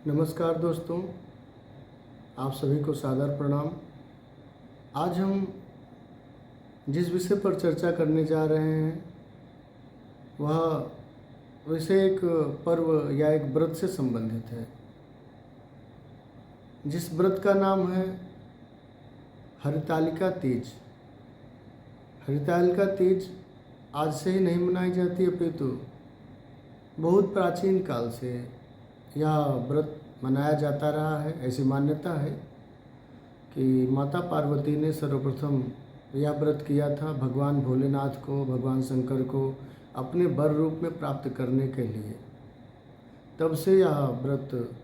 नमस्कार दोस्तों, आप सभी को सादर प्रणाम। आज हम जिस विषय पर चर्चा करने जा रहे हैं वह विषय एक पर्व या एक व्रत से संबंधित है, जिस व्रत का नाम है हरितालिका तीज। हरितालिका तीज आज से ही नहीं मनाई जाती, अपितु बहुत प्राचीन काल से यह व्रत मनाया जाता रहा है। ऐसी मान्यता है कि माता पार्वती ने सर्वप्रथम यह व्रत किया था भगवान भोलेनाथ को, भगवान शंकर को अपने वर रूप में प्राप्त करने के लिए। तब से यह व्रत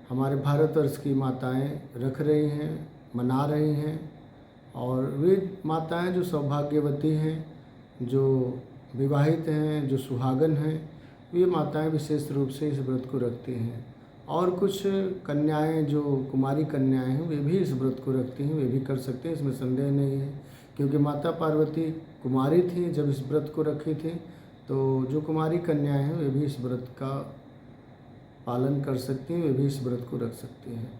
हमारे भारतवर्ष की माताएं रख रही हैं, मना रही हैं। और वे माताएं जो सौभाग्यवती हैं, जो विवाहित हैं, जो सुहागन हैं, वे माताएं विशेष रूप से इस व्रत को रखती हैं। और कुछ कन्याएं जो कुमारी कन्याएं हैं वे भी इस व्रत को रखती हैं, वे भी कर सकते हैं, इसमें संदेह नहीं है। क्योंकि माता पार्वती कुमारी थी जब इस व्रत को रखी थी, तो जो कुमारी कन्याएं हैं वे भी इस व्रत का पालन कर सकती हैं, वे भी इस व्रत को रख सकती हैं।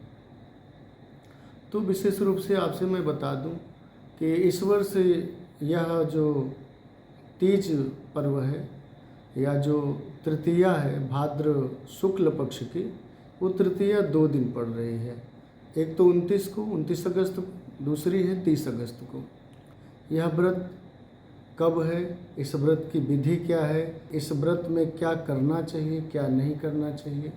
तो विशेष रूप से आपसे मैं बता दूं कि इस वर्ष यह जो तीज पर्व है या जो तृतीया है भाद्र शुक्ल पक्ष की, वो तृतीया 2 दिन पड़ रही है। एक तो 29 अगस्त को, दूसरी है 30 अगस्त को। यह व्रत कब है, इस व्रत की विधि क्या है, इस व्रत में क्या करना चाहिए, क्या नहीं करना चाहिए,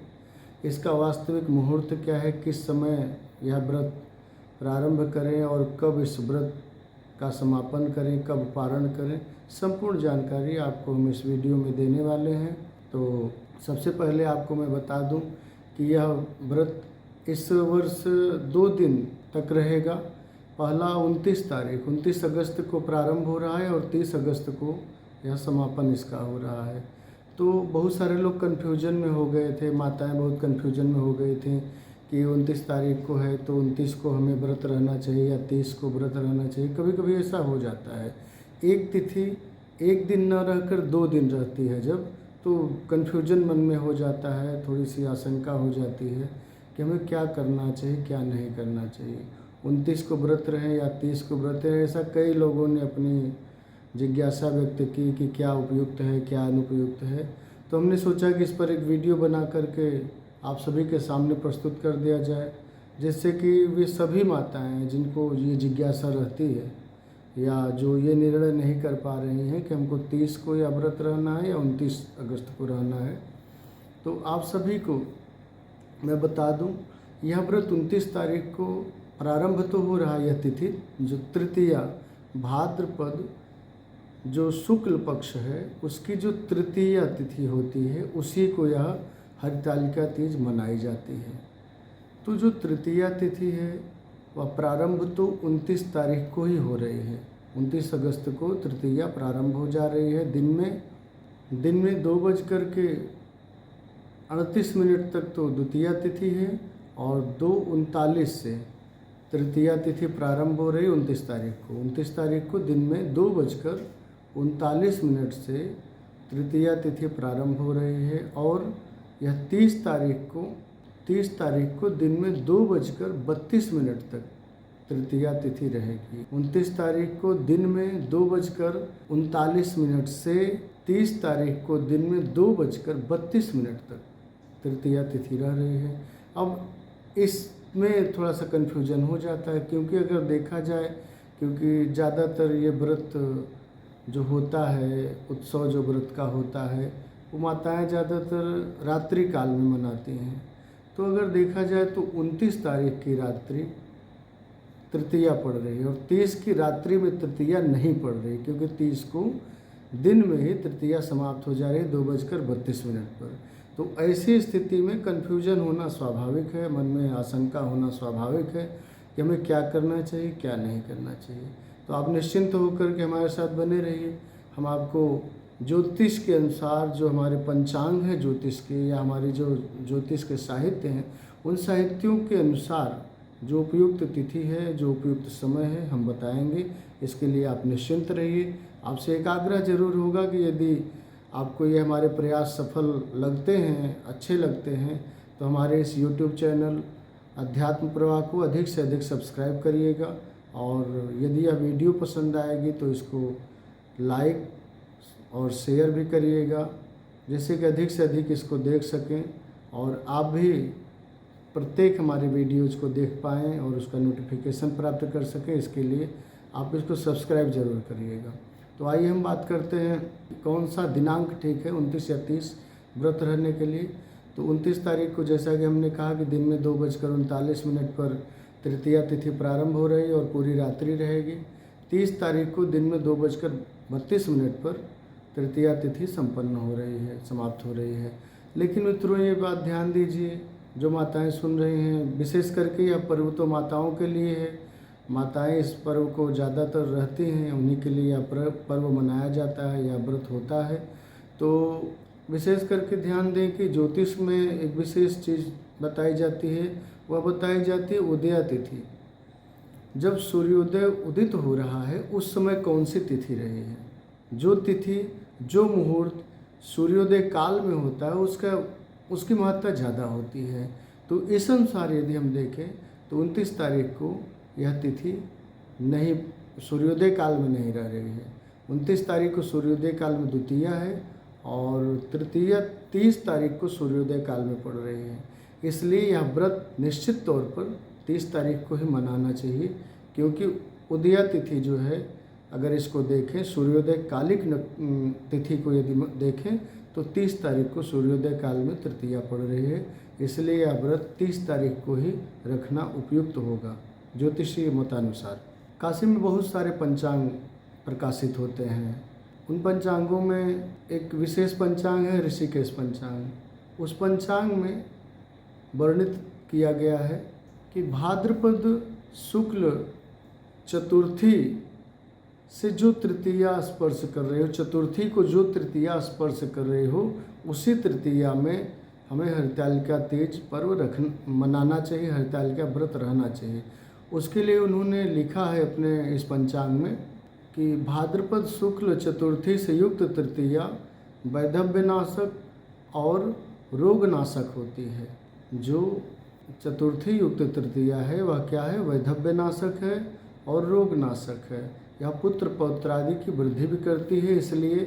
इसका वास्तविक मुहूर्त क्या है, किस समय यह व्रत प्रारंभ करें और कब इस व्रत का समापन करें, कब पारण करें, संपूर्ण जानकारी आपको हम इस वीडियो में देने वाले हैं। तो सबसे पहले आपको मैं बता दूं कि यह व्रत इस वर्ष 2 दिन तक रहेगा। पहला 29 अगस्त को प्रारंभ हो रहा है और 30 अगस्त को यह समापन इसका हो रहा है। तो बहुत सारे लोग कन्फ्यूजन में हो गए थे, माताएं बहुत कन्फ्यूजन में हो गई थी कि 29 तारीख को है तो 29 को हमें व्रत रहना चाहिए या 30 को व्रत रहना चाहिए। कभी कभी ऐसा हो जाता है, एक तिथि एक दिन न रहकर 2 दिन रहती है जब, तो कन्फ्यूजन मन में हो जाता है, थोड़ी सी आशंका हो जाती है कि हमें क्या करना चाहिए, क्या नहीं करना चाहिए। 29 को व्रत रहें या 30 को व्रत रहें, ऐसा कई लोगों ने अपनी जिज्ञासा व्यक्त की कि क्या उपयुक्त है, क्या अनुपयुक्त है। तो हमने सोचा कि इस पर एक वीडियो बना करके आप सभी के सामने प्रस्तुत कर दिया जाए, जिससे कि वे सभी माताएं जिनको ये जिज्ञासा रहती है या जो ये निर्णय नहीं कर पा रही हैं कि हमको 30 को या व्रत रहना है या 29 अगस्त को रहना है, तो आप सभी को मैं बता दूं, यह व्रत 29 तारीख को प्रारंभ तो हो रहा है। यह तिथि जो तृतीया भाद्रपद जो शुक्ल पक्ष है उसकी जो तृतीया तिथि होती है, उसी को यह हरितालिका तीज मनाई जाती है। तो जो तृतीया तिथि है वह प्रारंभ तो 29 तारीख को ही हो रही है। 29 अगस्त को तृतीया प्रारंभ हो जा रही है। दिन में 2:38 तक तो द्वितीया तिथि है और 2:39 से तृतीया तिथि प्रारंभ हो रही है 29 तारीख को। 29 तारीख को दिन में 2:39 से तृतीया तिथि प्रारंभ हो रही है और यह 30 तारीख को दिन में 2:32 तक तृतीया तिथि रहेगी। 29 तारीख को दिन में 2:39 से 30 तारीख को दिन में 2:32 तक तृतीया तिथि रह रही है। अब इसमें थोड़ा सा कन्फ्यूजन हो जाता है, क्योंकि अगर देखा जाए, क्योंकि ज़्यादातर ये व्रत जो होता है, उत्सव जो व्रत का होता है, वो माताएं ज़्यादातर रात्रि काल में मनाती हैं। तो अगर देखा जाए तो 29 तारीख की रात्रि तृतीया पड़ रही है और 30 की रात्रि में तृतीया नहीं पड़ रही, क्योंकि 30 को दिन में ही तृतीया समाप्त हो जा रही है 2:32 पर। तो ऐसी स्थिति में कन्फ्यूजन होना स्वाभाविक है, मन में आशंका होना स्वाभाविक है कि हमें क्या करना चाहिए, क्या नहीं करना चाहिए। तो आप निश्चिंत होकर के हमारे साथ बने रहिए। हम आपको ज्योतिष के अनुसार, जो हमारे पंचांग है ज्योतिष के या हमारी जो ज्योतिष के साहित्य हैं, उन साहित्यों के अनुसार जो उपयुक्त तिथि है, जो उपयुक्त समय है, हम बताएंगे। इसके लिए आप निश्चिंत रहिए। आपसे एक आग्रह जरूर होगा कि यदि आपको ये हमारे प्रयास सफल लगते हैं, अच्छे लगते हैं, तो हमारे इस YouTube चैनल अध्यात्म प्रवाह को अधिक से अधिक सब्सक्राइब करिएगा, और यदि यह वीडियो पसंद आएगी तो इसको लाइक और शेयर भी करिएगा, जिससे कि अधिक से अधिक इसको देख सकें और आप भी प्रत्येक हमारे वीडियोज़ को देख पाएँ और उसका नोटिफिकेशन प्राप्त कर सकें। इसके लिए आप इसको सब्सक्राइब ज़रूर करिएगा। तो आइए हम बात करते हैं कौन सा दिनांक ठीक है 29 या 30 व्रत रहने के लिए। तो 29 तारीख को जैसा कि हमने कहा कि दिन में 2:39 पर तृतीया तिथि प्रारंभ हो रही है और पूरी रात्रि रहेगी। 30 तारीख को दिन में 2:32 पर तृतीया तिथि संपन्न हो रही है, समाप्त हो रही है। लेकिन मित्रों, ये बात ध्यान दीजिए, जो माताएं सुन रही हैं, विशेष करके यह पर्व तो माताओं के लिए है। माताएं इस पर्व को ज़्यादातर रहती हैं, उन्हीं के लिए यह पर्व मनाया जाता है या व्रत होता है। तो विशेष करके ध्यान दें कि ज्योतिष में एक विशेष चीज़ बताई जाती है, वह बताई जाती है उदया तिथि। जब सूर्योदय उदित हो रहा है उस समय कौन सी तिथि रही है। जो तिथि, जो मुहूर्त सूर्योदय काल में होता है उसकी महत्ता ज़्यादा होती है। तो इस अनुसार यदि हम देखें तो 29 तारीख को यह तिथि नहीं, सूर्योदय काल में नहीं रह रही है। 29 तारीख को सूर्योदय काल में द्वितीया है और तृतीया 30 तारीख को सूर्योदय काल में पड़ रही है। इसलिए यह व्रत निश्चित तौर पर 30 तारीख को ही मनाना चाहिए, क्योंकि उदया तिथि जो है, अगर इसको देखें सूर्योदय कालिक तिथि को यदि देखें तो 30 तारीख को सूर्योदय काल में तृतीया पड़ रही है। इसलिए यह व्रत 30 तारीख को ही रखना उपयुक्त होगा ज्योतिषीय मतानुसार। काशी में बहुत सारे पंचांग प्रकाशित होते हैं। उन पंचांगों में एक विशेष पंचांग है ऋषिकेश पंचांग। उस पंचांग में वर्णित किया गया है कि भाद्रपद शुक्ल चतुर्थी से जो तृतीया स्पर्श कर रहे हो, चतुर्थी को जो तृतीया स्पर्श कर रहे हो, उसी तृतीया में हमें हरितालिका तीज पर्व मनाना चाहिए, हरितालिका व्रत रहना चाहिए। उसके लिए उन्होंने लिखा है अपने इस पंचांग में कि भाद्रपद शुक्ल चतुर्थी से युक्त तृतीया वैधव्यनाशक और रोगनाशक होती है। जो चतुर्थी युक्त तृतीया है वह क्या है, वैधव्यनाशक है और रोगनाशक है। यह पुत्र पौत्र आदि की वृद्धि भी करती है। इसलिए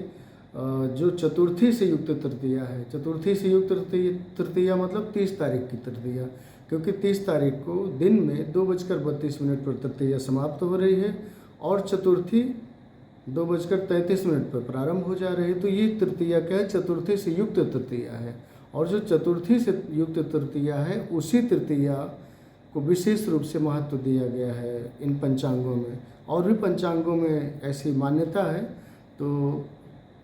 जो चतुर्थी से युक्त तृतीया है, चतुर्थी से युक्त तृतीया मतलब 30 तारीख की तृतीया, क्योंकि 30 तारीख को दिन में 2:32 पर तृतीया समाप्त हो रही है और चतुर्थी 2:33 पर प्रारंभ हो जा रही है। तो ये तृतीया क्या है, चतुर्थी से युक्त तृतीया है। और जो चतुर्थी से युक्त तृतीया है उसी तृतीया को विशेष रूप से महत्व दिया गया है इन पंचांगों में। और भी पंचांगों में ऐसी मान्यता है। तो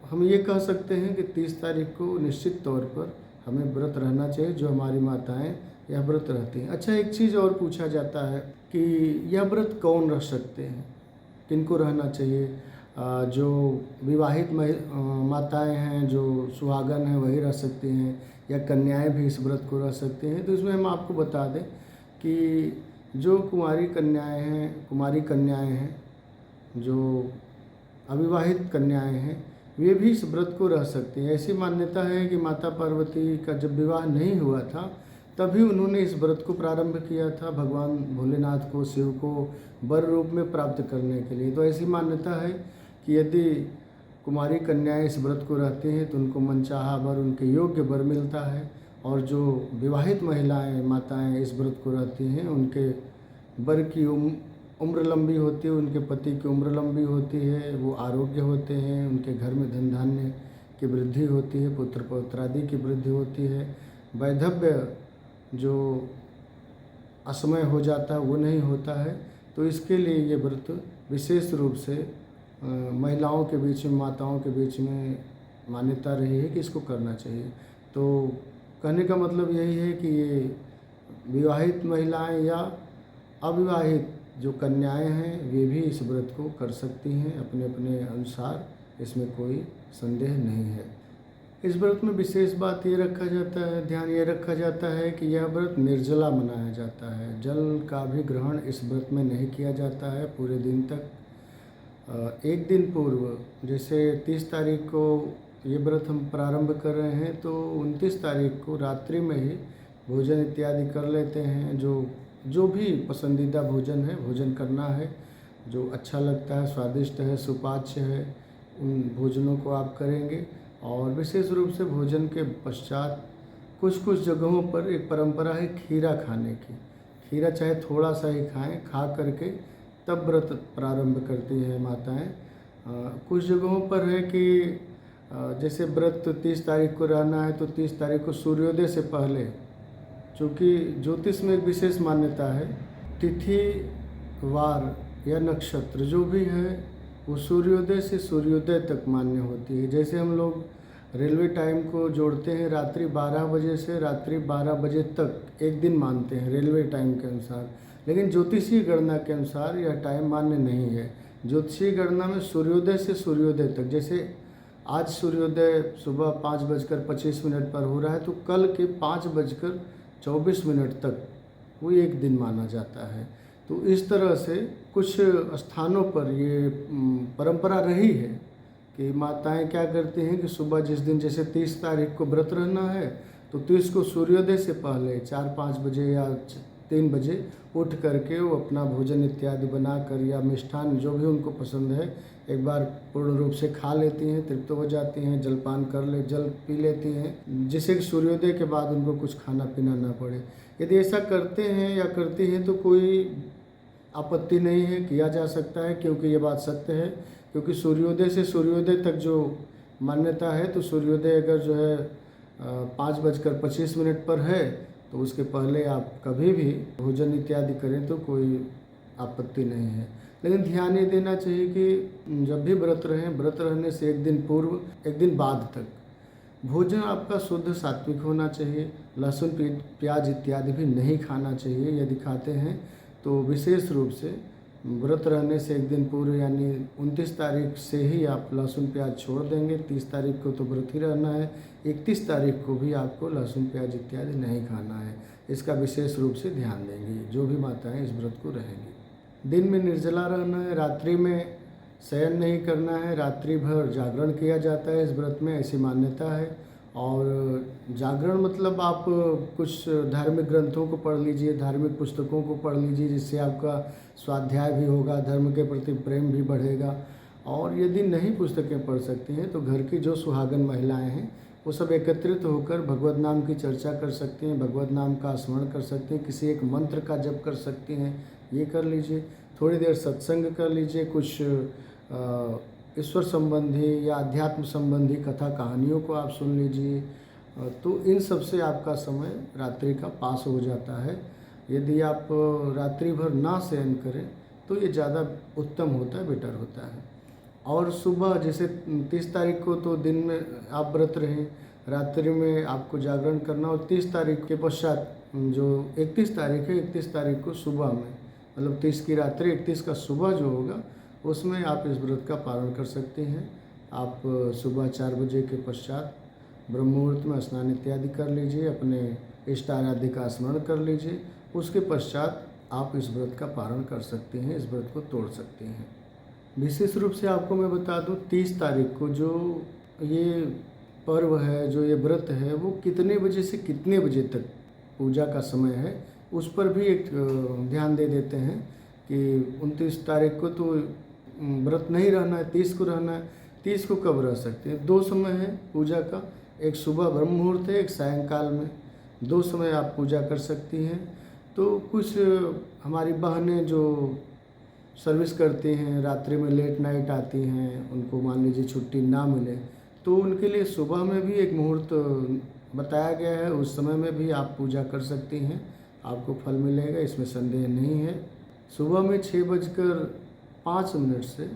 हम ये कह सकते हैं कि 30 तारीख को निश्चित तौर पर हमें व्रत रहना चाहिए, जो हमारी माताएं यह व्रत रहती हैं। अच्छा, एक चीज़ और पूछा जाता है कि यह व्रत कौन रह सकते हैं, किनको रहना चाहिए। जो विवाहित माताएं हैं, जो सुहागन हैं, वही रह सकती हैं, या कन्याएं भी इस व्रत को रह सकती हैं। तो इसमें हम आपको बता दें कि जो कुमारी कन्याएं हैं, जो अविवाहित कन्याएं हैं, वे भी इस व्रत को रह सकती हैं। ऐसी मान्यता है कि माता पार्वती का जब विवाह नहीं हुआ था तभी उन्होंने इस व्रत को प्रारंभ किया था, भगवान भोलेनाथ को, शिव को वर रूप में प्राप्त करने के लिए। तो ऐसी मान्यता है कि यदि कुमारी कन्याएं इस व्रत को रहती हैं तो उनको मनचाहा वर, उनके योग्य वर मिलता है। और जो विवाहित महिलाएं, माताएं इस व्रत को रहती हैं, उनके वर की उम्र लंबी होती है, उनके पति की उम्र लंबी होती है, वो आरोग्य होते हैं, उनके घर में धन धान्य की वृद्धि होती है, पुत्र पौत्र आदि की वृद्धि होती है। वैधव्य जो असमय हो जाता है वो नहीं होता है। तो इसके लिए ये व्रत विशेष रूप से महिलाओं के बीच में, माताओं के बीच में मान्यता रही है कि इसको करना चाहिए। तो कहने का मतलब यही है कि ये विवाहित महिलाएं या अविवाहित जो कन्याएं हैं वे भी इस व्रत को कर सकती हैं अपने अपने अनुसार, इसमें कोई संदेह नहीं है। इस व्रत में विशेष बात ये रखा जाता है, ध्यान ये रखा जाता है कि यह व्रत निर्जला मनाया जाता है। जल का भी ग्रहण इस व्रत में नहीं किया जाता है पूरे दिन तक। एक दिन पूर्व, जैसे 30 तारीख को ये व्रत हम प्रारंभ कर रहे हैं, तो 29 तारीख को रात्रि में ही भोजन इत्यादि कर लेते हैं। जो जो भी पसंदीदा भोजन है, भोजन करना है, जो अच्छा लगता है, स्वादिष्ट है, सुपाच्य है, उन भोजनों को आप करेंगे। और विशेष रूप से भोजन के पश्चात कुछ कुछ जगहों पर एक परंपरा है खीरा खाने की। खीरा चाहे थोड़ा सा ही खाएं, खा करके तब व्रत प्रारंभ करती हैं माताएं। कुछ जगहों पर है कि जैसे व्रत 30 तारीख को रहना है तो 30 तारीख को सूर्योदय से पहले, चूँकि ज्योतिष में एक विशेष मान्यता है, तिथि, वार या नक्षत्र जो भी है वो सूर्योदय से सूर्योदय तक मान्य होती है। जैसे हम लोग रेलवे टाइम को जोड़ते हैं रात्रि 12 बजे से रात्रि 12 बजे तक एक दिन मानते हैं रेलवे टाइम के अनुसार, लेकिन ज्योतिषीय गणना के अनुसार यह टाइम मान्य नहीं है। ज्योतिषीय गणना में सूर्योदय से सूर्योदय तक, जैसे आज सूर्योदय सुबह 5:25 पर हो रहा है तो कल के 5:24 तक वो एक दिन माना जाता है। तो इस तरह से कुछ स्थानों पर ये परंपरा रही है कि माताएं क्या करती हैं कि सुबह जिस दिन जैसे 30 तारीख को व्रत रहना है तो 30 को सूर्योदय से पहले 4-5 बजे या 3 बजे उठ करके वो अपना भोजन इत्यादि बनाकर या मिष्ठान जो भी उनको पसंद है एक बार पूर्ण रूप से खा लेती हैं, तृप्त हो जाती हैं, जलपान जल पी लेती हैं, जिससे कि सूर्योदय के बाद उनको कुछ खाना पीना ना पड़े। यदि ऐसा करते हैं या करती हैं तो कोई आपत्ति नहीं है, किया जा सकता है, क्योंकि ये बात सत्य है। क्योंकि सूर्योदय से सूर्योदय तक जो मान्यता है तो सूर्योदय अगर जो है 5:25 पर है तो उसके पहले आप कभी भी भोजन इत्यादि करें तो कोई आपत्ति नहीं है। लेकिन ध्यान ये देना चाहिए कि जब भी व्रत रहें, व्रत रहने से एक दिन पूर्व एक दिन बाद तक भोजन आपका शुद्ध सात्विक होना चाहिए। लहसुन प्याज इत्यादि भी नहीं खाना चाहिए। यदि खाते हैं तो विशेष रूप से व्रत रहने से एक दिन पूर्व यानी 29 तारीख से ही आप लहसुन प्याज छोड़ देंगे। 30 तारीख को तो व्रत ही रहना है, 31 तारीख को भी आपको लहसुन प्याज इत्यादि नहीं खाना है। इसका विशेष रूप से ध्यान देंगे जो भी माताएं इस व्रत को रहेंगी। दिन में निर्जला रहना है, रात्रि में शयन नहीं करना है, रात्रि भर जागरण किया जाता है इस व्रत में, ऐसी मान्यता है। और जागरण मतलब आप कुछ धार्मिक ग्रंथों को पढ़ लीजिए, धार्मिक पुस्तकों को पढ़ लीजिए, जिससे आपका स्वाध्याय भी होगा, धर्म के प्रति प्रेम भी बढ़ेगा। और यदि नहीं पुस्तकें पढ़ सकती हैं तो घर की जो सुहागन महिलाएं हैं वो सब एकत्रित होकर भगवत नाम की चर्चा कर सकती हैं, भगवत नाम का स्मरण कर सकती हैं, किसी एक मंत्र का जप कर सकती हैं, ये कर लीजिए। थोड़ी देर सत्संग कर लीजिए, कुछ ईश्वर संबंधी या अध्यात्म संबंधी कथा कहानियों को आप सुन लीजिए। तो इन सब से आपका समय रात्रि का पास हो जाता है। यदि आप रात्रि भर ना शयन करें तो ये ज़्यादा उत्तम होता है, बेटर होता है। और सुबह जैसे 30 तारीख को तो दिन में आप व्रत रहें, रात्रि में आपको जागरण करना, और 30 तारीख के पश्चात जो 31 तारीख है, 31 तारीख को सुबह में, मतलब 30 की रात्रि 31 का सुबह जो होगा उसमें आप इस व्रत का पालन कर सकते हैं। आप सुबह 4 बजे के पश्चात ब्रह्म मुहूर्त में स्नान इत्यादि कर लीजिए, अपने इष्ट आराध्य का स्मरण कर लीजिए। उसके पश्चात आप इस व्रत का पालन कर सकते हैं, इस व्रत को तोड़ सकते हैं। विशेष रूप से आपको मैं बता दूं 30 तारीख को जो ये पर्व है, जो ये व्रत है, वो कितने बजे से कितने बजे तक पूजा का समय है उस पर भी एक ध्यान दे देते हैं कि 29 तारीख को तो व्रत नहीं रहना है, 30 को रहना है। 30 को कब रह सकते हैं? 2 समय है पूजा का, एक सुबह ब्रह्म मुहूर्त है, एक सायंकाल में, 2 समय आप पूजा कर सकती हैं। तो कुछ हमारी बहनें जो सर्विस करती हैं, रात्रि में लेट नाइट आती हैं, उनको मान लीजिए छुट्टी ना मिले तो उनके लिए सुबह में भी एक मुहूर्त बताया गया है, उस समय में भी आप पूजा कर सकती हैं, आपको फल मिलेगा, इसमें संदेह नहीं है। सुबह में 6:05 से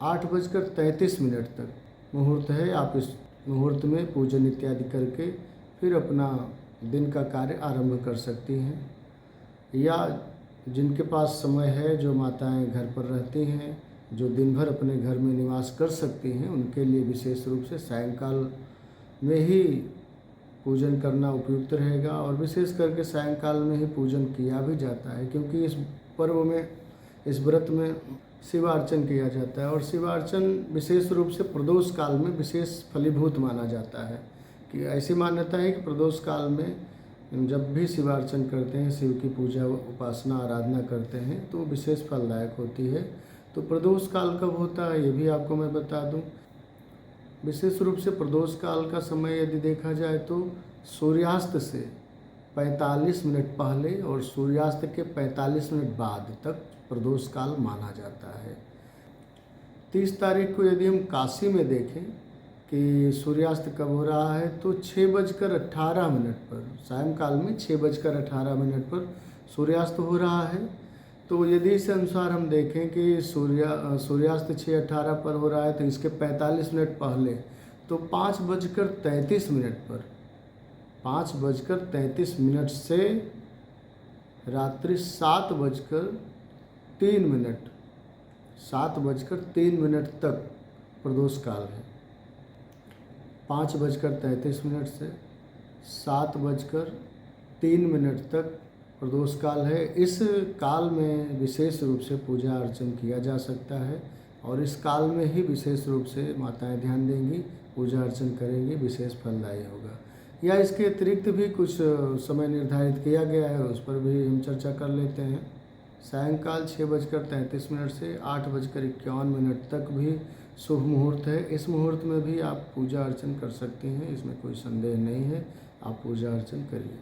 8:33 तक मुहूर्त है। आप इस मुहूर्त में पूजन इत्यादि करके फिर अपना दिन का कार्य आरंभ कर सकती हैं। या जिनके पास समय है, जो माताएं घर पर रहती हैं, जो दिन भर अपने घर में निवास कर सकती हैं, उनके लिए विशेष रूप से सायंकाल में ही पूजन करना उपयुक्त रहेगा। और विशेष करके सायंकाल में ही पूजन किया भी जाता है, क्योंकि इस पर्व में, इस व्रत में शिवार्चन किया जाता है। और शिवार्चन विशेष रूप से प्रदोष काल में विशेष फलीभूत माना जाता है, कि ऐसी मान्यता है कि प्रदोष काल में जब भी शिवार्चन करते हैं, शिव की पूजा उपासना आराधना करते हैं तो विशेष फलदायक होती है। तो प्रदोष काल कब होता है ये भी आपको मैं बता दूं। विशेष रूप से प्रदोष काल का समय यदि देखा जाए तो सूर्यास्त से 45 मिनट पहले और सूर्यास्त के 45 मिनट बाद तक प्रदोष काल माना जाता है। 30 तारीख को यदि हम काशी में देखें कि सूर्यास्त कब हो रहा है तो 6:18 पर, सायंकाल में 6:18 पर सूर्यास्त हो रहा है। तो यदि इस अनुसार हम देखें कि सूर्यास्त 6:18 पर हो रहा है तो इसके 45 मिनट पहले तो 5:33 पर, 5:33 से रात्रि 7:03 तक प्रदोष काल है। 5:33 से 7:03 तक प्रदोष काल है। इस काल में विशेष रूप से पूजा अर्चन किया जा सकता है और इस काल में ही विशेष रूप से माताएं ध्यान देंगी, पूजा अर्चन करेंगी, विशेष फलदायी होगा। या इसके अतिरिक्त भी कुछ समय निर्धारित किया गया है, उस पर भी हम चर्चा कर लेते हैं। सायंकाल 6:33 से 8:51 तक भी शुभ मुहूर्त है। इस मुहूर्त में भी आप पूजा अर्चन कर सकती हैं, इसमें कोई संदेह नहीं है, आप पूजा अर्चन करिए।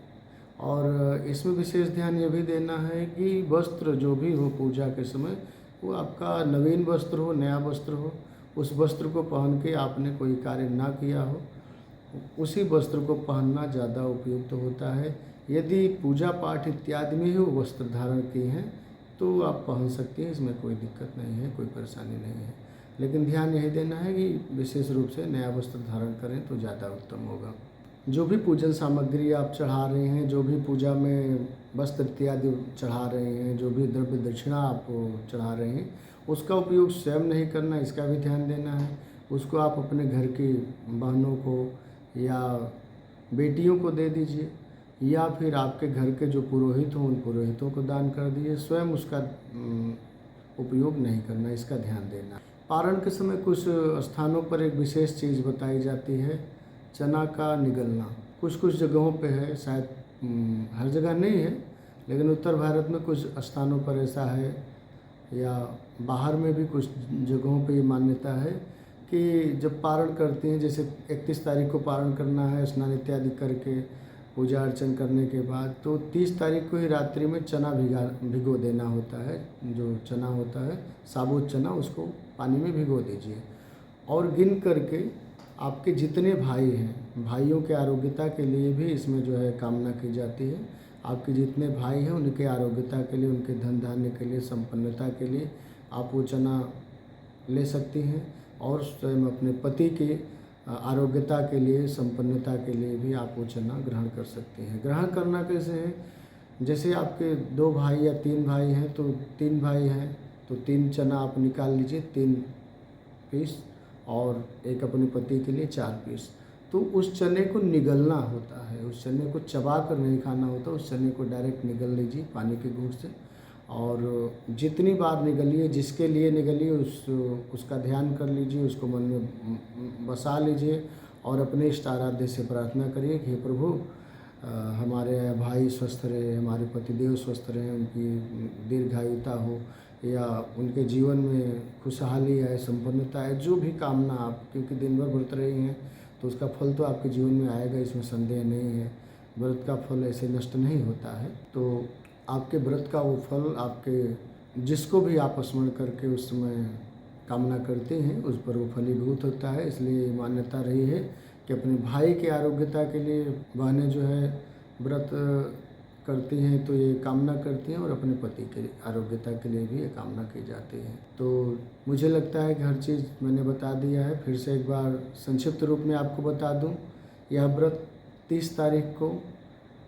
और इसमें विशेष ध्यान ये भी देना है कि वस्त्र जो भी हो पूजा के समय वो आपका नवीन वस्त्र हो, नया वस्त्र हो। उस वस्त्र को पहन के आपने कोई कार्य ना किया हो, उसी वस्त्र को पहनना ज़्यादा उपयुक्त होता है। यदि पूजा पाठ इत्यादि में ही वो वस्त्र धारण किए हैं तो आप पहन सकती हैं, इसमें कोई दिक्कत नहीं है, कोई परेशानी नहीं है। लेकिन ध्यान यही देना है कि विशेष रूप से नया वस्त्र धारण करें तो ज़्यादा उत्तम होगा। जो भी पूजन सामग्री आप चढ़ा रहे हैं, जो भी पूजा में वस्त्र इत्यादि चढ़ा रहे हैं, जो भी द्रव्य दक्षिणा आप चढ़ा रहे हैं, उसका उपयोग स्वयं नहीं करना, इसका भी ध्यान देना है। उसको आप अपने घर की बहनों को या बेटियों को दे दीजिए, या फिर आपके घर के जो पुरोहित हों उन पुरोहितों को दान कर दीजिए। स्वयं उसका उपयोग नहीं करना, इसका ध्यान देना। पारण के समय कुछ स्थानों पर एक विशेष चीज़ बताई जाती है, चना का निगलना। कुछ जगहों पे है, शायद हर जगह नहीं है, लेकिन उत्तर भारत में कुछ स्थानों पर ऐसा है, या बाहर में भी कुछ जगहों पे ये मान्यता है कि जब पारण करते हैं, जैसे 31 तारीख को पारण करना है स्नान इत्यादि करके पूजा अर्चन करने के बाद, तो 30 तारीख को ही रात्रि में चना भिगो देना होता है। जो चना होता है साबुत चना, उसको पानी में भिगो दीजिए और गिन करके आपके जितने भाई हैं, भाइयों के आरोग्यता के लिए भी इसमें जो है कामना की जाती है। आपके जितने भाई हैं उनके आरोग्यता के लिए, उनके धन धान्य के लिए, संपन्नता के लिए आप वो चना ले सकती हैं। और स्वयं अपने पति के आरोग्यता के लिए, संपन्नता के लिए भी आप वो चना ग्रहण कर सकते हैं। ग्रहण करना कैसे है, जैसे आपके 2 भाई या 3 भाई हैं तो 3 भाई हैं तो 3 चना आप निकाल लीजिए, 3 पीस, और एक अपने पति के लिए 4 पीस। तो उस चने को निगलना होता है, उस चने को चबा कर नहीं खाना होता, उस चने को डायरेक्ट निगल लीजिए पानी के घूंट से। और जितनी बार निगलिए, जिसके लिए निगलिए उसका ध्यान कर लीजिए, उसको मन में बसा लीजिए और अपने इष्ट आराध्य से प्रार्थना करिए कि हे प्रभु, हमारे भाई स्वस्थ रहे, हमारे पतिदेव स्वस्थ रहे, उनकी दीर्घायुता हो, या उनके जीवन में खुशहाली है, संपन्नता है, जो भी कामना आप, क्योंकि दिन भर व्रत रही हैं तो उसका फल तो आपके जीवन में आएगा, इसमें संदेह नहीं है। व्रत का फल ऐसे नष्ट नहीं होता है, तो आपके व्रत का वो फल आपके जिसको भी आप स्मरण करके उस समय कामना करते हैं उस पर वो फलीभूत होता है। इसलिए मान्यता रही है कि अपने भाई के आरोग्यता के लिए बहनें जो है व्रत करती हैं तो ये कामना करती हैं, और अपने पति के आरोग्यता के लिए भी ये कामना की जाती है। तो मुझे लगता है कि हर चीज़ मैंने बता दिया है। फिर से एक बार संक्षिप्त रूप में आपको बता दूं, यह व्रत 30 तारीख को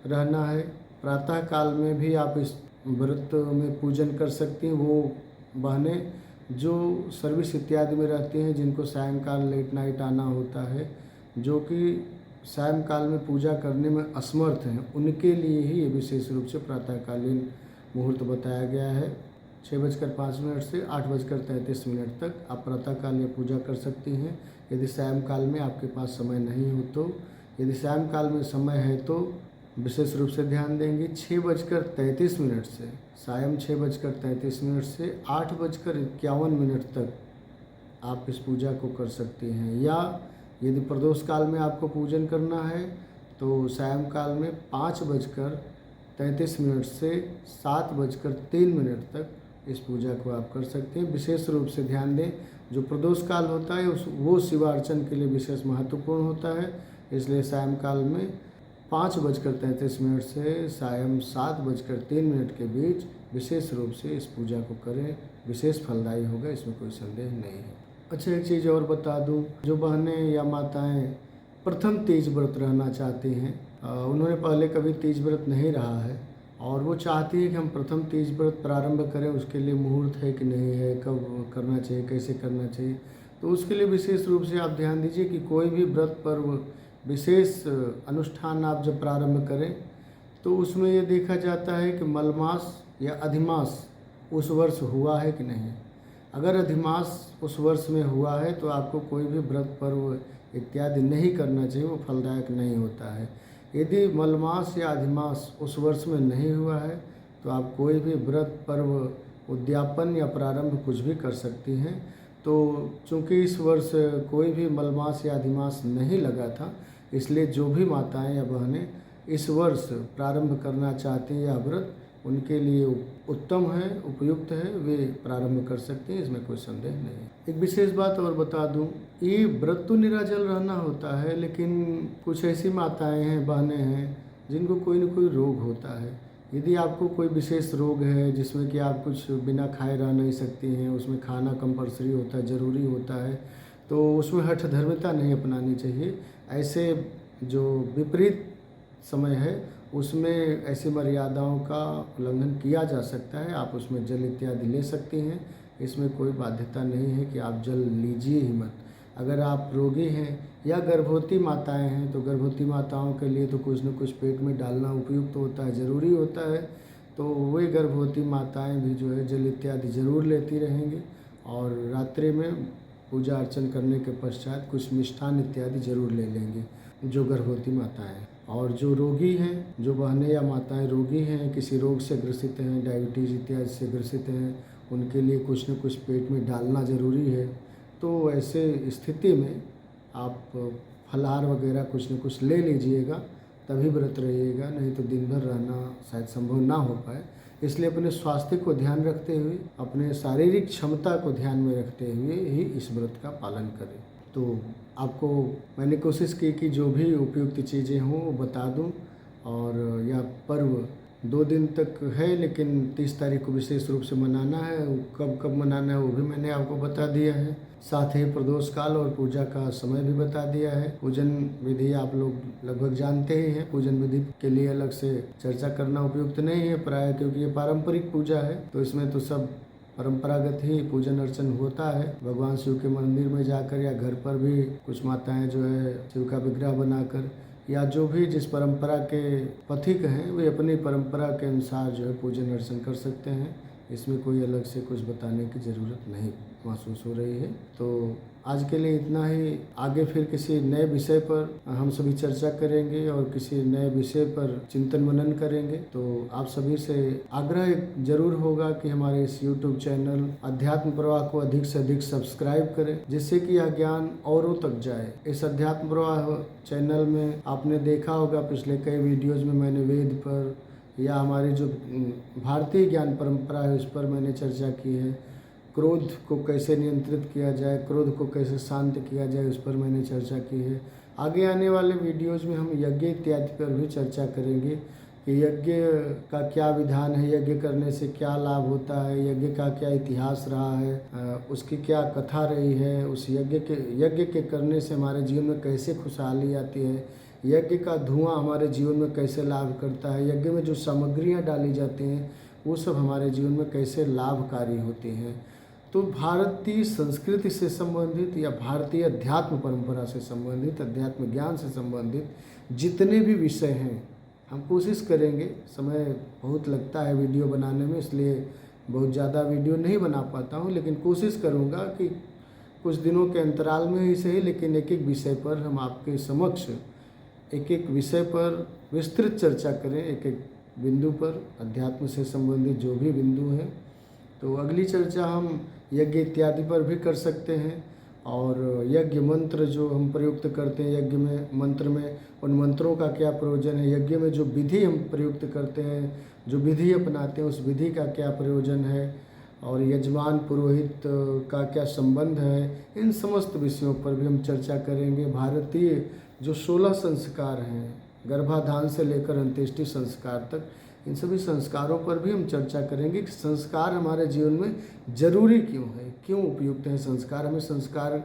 रहना है। प्रातः काल में भी आप इस व्रत में पूजन कर सकती हैं। वो बहनें जो सर्विस इत्यादि में रहती हैं, जिनको सायंकाल लेट नाइट आना होता है, जो कि सायंकाल में पूजा करने में असमर्थ हैं, उनके लिए ही ये विशेष रूप से प्रातःकालीन मुहूर्त बताया गया है। 6:05 से 8:33 तक आप प्रातःकाल में पूजा कर सकती हैं। यदि सायंकाल में आपके पास समय नहीं हो तो, यदि सायंकाल में समय है तो विशेष रूप से ध्यान देंगे। 6:33 से सायं 6:33 से 8:51 तक आप इस पूजा को कर सकती हैं। या यदि प्रदोष काल में आपको पूजन करना है तो सायंकाल में 5:33 से 7:03 तक इस पूजा को आप कर सकते हैं। विशेष रूप से ध्यान दें, जो प्रदोष काल होता है वो शिवार्चन के लिए विशेष महत्वपूर्ण होता है, इसलिए सायंकाल में 5:33 से सायं 7:03 के बीच विशेष रूप से इस पूजा को करें। विशेष फलदायी होगा, इसमें कोई संदेह नहीं है। अच्छा, एक चीज़ और बता दूं, जो बहनें या माताएं प्रथम तीज व्रत रहना चाहती हैं, उन्होंने पहले कभी तीज व्रत नहीं रहा है और वो चाहती है कि हम प्रथम तीज व्रत प्रारंभ करें, उसके लिए मुहूर्त है कि नहीं है, कब करना चाहिए, कैसे करना चाहिए, तो उसके लिए विशेष रूप से आप ध्यान दीजिए कि कोई भी व्रत पर्व विशेष अनुष्ठान आप जब प्रारंभ करें तो उसमें ये देखा जाता है कि मलमास या अधिमास उस वर्ष हुआ है कि नहीं। अगर अधिमास उस वर्ष में हुआ है तो आपको कोई भी व्रत पर्व इत्यादि नहीं करना चाहिए, वो फलदायक नहीं होता है। यदि मलमास या अधिमास उस वर्ष में नहीं हुआ है तो आप कोई भी व्रत पर्व उद्यापन या प्रारंभ कुछ भी कर सकती हैं। तो चूँकि इस वर्ष कोई भी मलमास या अधिमास नहीं लगा था, इसलिए जो भी माताएं या बहनें इस वर्ष प्रारंभ करना चाहती हैं या व्रत, उनके लिए उत्तम है, उपयुक्त है, वे प्रारंभ कर सकते हैं, इसमें कोई संदेह नहीं। एक विशेष बात और बता दूं, ये व्रत तो निराजल रहना होता है, लेकिन कुछ ऐसी माताएं हैं, बहनें हैं जिनको कोई न कोई रोग होता है। यदि आपको कोई विशेष रोग है जिसमें कि आप कुछ बिना खाए रह नहीं सकती हैं, उसमें खाना कंपल्सरी होता है, ज़रूरी होता है, तो उसमें हठ धर्मिता नहीं अपनानी चाहिए। ऐसे जो विपरीत समय है उसमें ऐसी मर्यादाओं का उल्लंघन किया जा सकता है। आप उसमें जल इत्यादि ले सकती हैं, इसमें कोई बाध्यता नहीं है कि आप जल लीजिए ही मत। अगर आप रोगी हैं या गर्भवती माताएं हैं तो गर्भवती माताओं के लिए तो कुछ न कुछ पेट में डालना उपयुक्त होता है, ज़रूरी होता है, तो वे गर्भवती माताएं भी जो है जल इत्यादि ज़रूर लेती रहेंगी और रात्रि में पूजा अर्चन करने के पश्चात कुछ मिष्ठान इत्यादि ज़रूर ले लेंगे जो गर्भवती माताएं हैं। और जो रोगी हैं, जो बहनें या माताएं रोगी हैं, किसी रोग से ग्रसित हैं, डायबिटीज़ इत्यादि से ग्रसित हैं, उनके लिए कुछ न कुछ पेट में डालना ज़रूरी है। तो ऐसे स्थिति में आप फलाहार वगैरह कुछ न कुछ ले लीजिएगा, तभी व्रत रहिएगा, नहीं तो दिन भर रहना शायद संभव ना हो पाए। इसलिए अपने स्वास्थ्य को ध्यान रखते हुए, अपने शारीरिक क्षमता को ध्यान में रखते हुए ही इस व्रत का पालन करें। तो आपको मैंने कोशिश की कि जो भी उपयुक्त चीज़ें हों वो बता दूं। और यह पर्व 2 दिन तक है, लेकिन 30 तारीख को विशेष रूप से मनाना है। कब कब मनाना है वो भी मैंने आपको बता दिया है, साथ ही प्रदोष काल और पूजा का समय भी बता दिया है। पूजन विधि आप लोग लगभग जानते ही हैं, पूजन विधि के लिए अलग से चर्चा करना उपयुक्त नहीं है प्राय, क्योंकि ये पारंपरिक पूजा है, तो इसमें तो सब परंपरागत ही पूजन अर्चन होता है। भगवान शिव के मंदिर में जाकर या घर पर भी कुछ माताएं जो है शिव का विग्रह बनाकर, या जो भी जिस परंपरा के पथिक हैं वे अपनी परंपरा के अनुसार जो है पूजन अर्चन कर सकते हैं। इसमें कोई अलग से कुछ बताने की ज़रूरत नहीं महसूस हो रही है। तो आज के लिए इतना ही। आगे फिर किसी नए विषय पर हम सभी चर्चा करेंगे और किसी नए विषय पर चिंतन मनन करेंगे। तो आप सभी से आग्रह जरूर होगा कि हमारे इस YouTube चैनल अध्यात्म प्रवाह को अधिक से अधिक सब्सक्राइब करें, जिससे कि यह ज्ञान औरों तक जाए। इस अध्यात्म प्रवाह चैनल में आपने देखा होगा पिछले कई वीडियोज़ में मैंने वेद पर या हमारी जो भारतीय ज्ञान परंपरा है उस पर मैंने चर्चा की है। क्रोध को कैसे नियंत्रित किया जाए, क्रोध को कैसे शांत किया जाए, उस पर मैंने चर्चा की है। आगे आने वाले वीडियोज़ में हम यज्ञ इत्यादि पर भी चर्चा करेंगे कि यज्ञ का क्या विधान है, यज्ञ करने से क्या लाभ होता है, यज्ञ का क्या इतिहास रहा है, उसकी क्या कथा रही है, उस यज्ञ के करने से हमारे जीवन में कैसे खुशहाली आती है, यज्ञ का धुआं हमारे जीवन में कैसे लाभ करता है, यज्ञ में जो सामग्रियाँ डाली जाती हैं वो सब हमारे जीवन में कैसे लाभकारी होती हैं। तो भारतीय संस्कृति से संबंधित या भारतीय अध्यात्म परंपरा से संबंधित, अध्यात्म ज्ञान से संबंधित जितने भी विषय हैं हम कोशिश करेंगे। समय बहुत लगता है वीडियो बनाने में, इसलिए बहुत ज़्यादा वीडियो नहीं बना पाता हूँ, लेकिन कोशिश करूँगा कि कुछ दिनों के अंतराल में ही सही, लेकिन एक एक विषय पर हम आपके समक्ष एक एक विषय पर विस्तृत चर्चा करें एक एक बिंदु पर, अध्यात्म से संबंधित जो भी बिंदु हैं। तो अगली चर्चा हम यज्ञ इत्यादि पर भी कर सकते हैं, और यज्ञ मंत्र जो हम प्रयुक्त करते हैं यज्ञ में, मंत्र में उन मंत्रों का क्या प्रयोजन है, यज्ञ में जो विधि हम प्रयुक्त करते हैं, जो विधि अपनाते हैं उस विधि का क्या प्रयोजन है, और यजमान पुरोहित का क्या संबंध है, इन समस्त विषयों पर भी हम चर्चा करेंगे। भारतीय जो 16 संस्कार हैं, गर्भाधान से लेकर अंत्येष्टि संस्कार तक, इन सभी संस्कारों पर भी हम चर्चा करेंगे कि संस्कार हमारे जीवन में जरूरी क्यों है, क्यों उपयुक्त है संस्कार, हमें संस्कार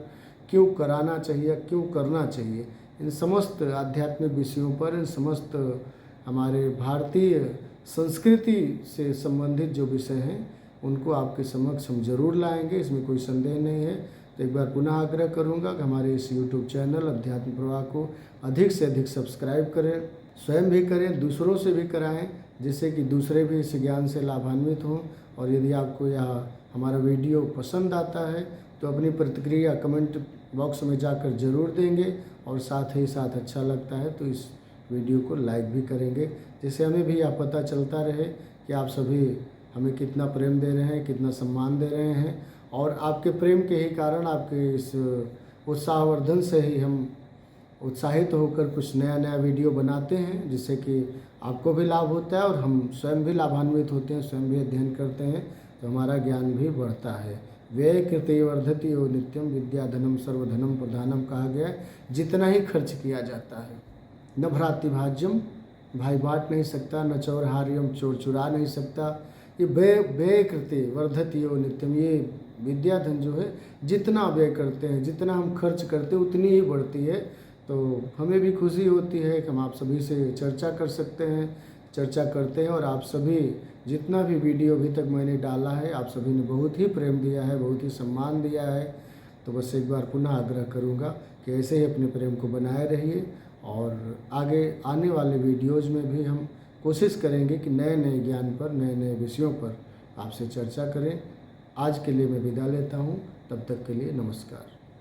क्यों कराना चाहिए, क्यों करना चाहिए। इन समस्त आध्यात्मिक विषयों पर, इन समस्त हमारे भारतीय संस्कृति से संबंधित जो विषय हैं उनको आपके समक्ष हम जरूर लाएंगे, इसमें कोई संदेह नहीं है। तो एक बार पुनः आग्रह करूंगा कि हमारे इस YouTube चैनल अध्यात्म प्रवाह को अधिक से अधिक सब्सक्राइब करें, स्वयं भी करें, दूसरों से भी कराएं, जिससे कि दूसरे भी इस ज्ञान से लाभान्वित हों। और यदि आपको यह हमारा वीडियो पसंद आता है तो अपनी प्रतिक्रिया कमेंट बॉक्स में जाकर जरूर देंगे, और साथ ही साथ अच्छा लगता है तो इस वीडियो को लाइक भी करेंगे, जिससे हमें भी यह पता चलता रहे कि आप सभी हमें कितना प्रेम दे रहे हैं, कितना सम्मान दे रहे हैं। और आपके प्रेम के ही कारण, आपके इस उत्साहवर्धन से ही हम उत्साहित होकर कुछ नया नया वीडियो बनाते हैं, जिससे कि आपको भी लाभ होता है और हम स्वयं भी लाभान्वित होते हैं, स्वयं भी अध्ययन करते हैं तो हमारा ज्ञान भी बढ़ता है। व्यय कृते वर्धति यो नित्यम विद्या धनम सर्वधनम प्रधानम कहा गया है। जितना ही खर्च किया जाता है, न भ्रातृभाज्यम, भाई बांट नहीं सकता, न चौरहार्यम, चोर चुरा नहीं सकता। ये व्यय कृते वर्धति यो नित्यम, ये विद्या धन जो है जितना व्यय करते हैं, जितना हम खर्च करते हैं उतनी ही बढ़ती है। तो हमें भी खुशी होती है कि हम आप सभी से चर्चा कर सकते हैं, चर्चा करते हैं। और आप सभी जितना भी वीडियो अभी तक मैंने डाला है, आप सभी ने बहुत ही प्रेम दिया है, बहुत ही सम्मान दिया है। तो बस एक बार पुनः आग्रह करूँगा कि ऐसे ही अपने प्रेम को बनाए रहिए, और आगे आने वाले वीडियोज़ में भी हम कोशिश करेंगे कि नए नए ज्ञान पर, नए नए विषयों पर आपसे चर्चा करें। आज के लिए मैं विदा लेता हूँ, तब तक के लिए नमस्कार।